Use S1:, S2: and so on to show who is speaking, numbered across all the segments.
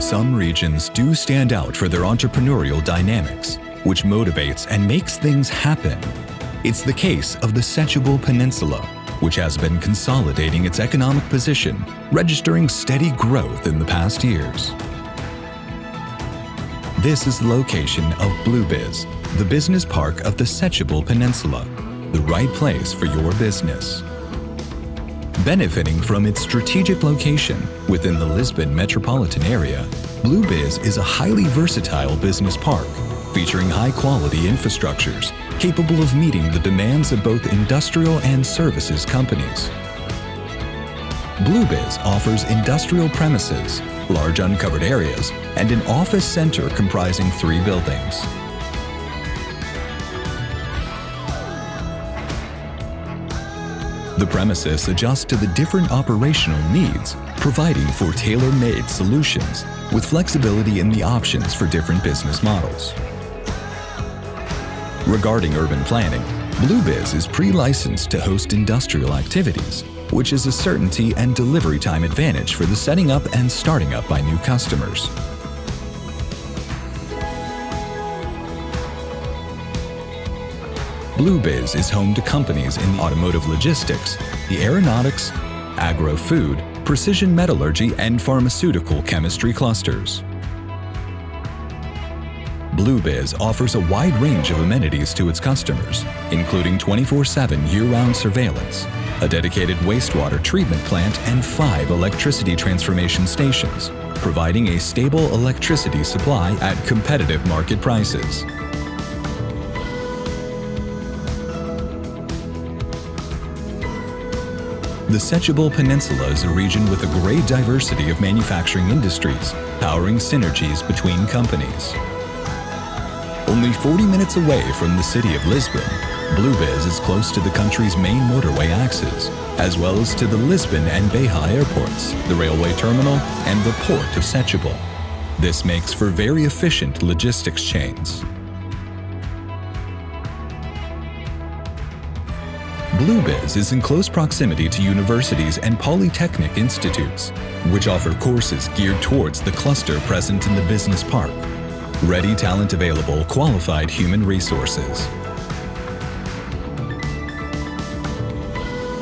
S1: Some regions do stand out for their entrepreneurial dynamics, which motivates and makes things happen. It's the case of the Setúbal Peninsula, which has been consolidating its economic position, registering steady growth in the past years. This is the location of BlueBiz, the business park of the Setúbal Peninsula, the right place for your business. Benefiting from its strategic location within the Lisbon metropolitan area, BlueBiz is a highly versatile business park featuring high-quality infrastructures capable of meeting the demands of both industrial and services companies. BlueBiz offers industrial premises, large uncovered areas, and an office center comprising 3 buildings. The premises adjust to the different operational needs, providing for tailor-made solutions with flexibility in the options for different business models. Regarding urban planning, BlueBiz is pre-licensed to host industrial activities, which is a certainty and delivery time advantage for the setting up and starting up by new customers. BlueBiz is home to companies in the automotive logistics, the aeronautics, agro-food, precision metallurgy, and pharmaceutical chemistry clusters. BlueBiz offers a wide range of amenities to its customers, including 24/7 year-round surveillance, a dedicated wastewater treatment plant, and 5 electricity transformation stations, providing a stable electricity supply at competitive market prices. The Setúbal Peninsula is a region with a great diversity of manufacturing industries, powering synergies between companies. Only 40 minutes away from the city of Lisbon, BlueBiz is close to the country's main motorway axes, as well as to the Lisbon and Beja airports, the railway terminal, and the port of Setúbal. This makes for very efficient logistics chains. BlueBiz is in close proximity to universities and polytechnic institutes, which offer courses geared towards the cluster present in the business park. Ready talent available, qualified human resources.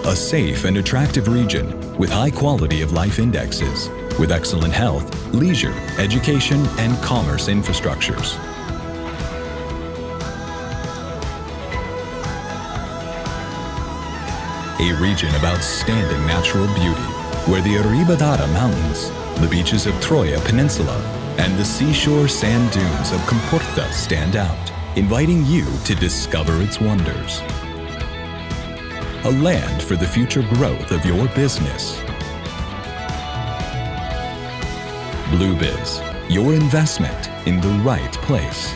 S1: A safe and attractive region with high quality of life indexes, with excellent health, leisure, education, and commerce infrastructures. A region of outstanding natural beauty, where the Ribadara Mountains, the beaches of Troia Peninsula, and the seashore sand dunes of Comporta stand out, inviting you to discover its wonders. A land for the future growth of your business. BlueBiz, your investment in the right place.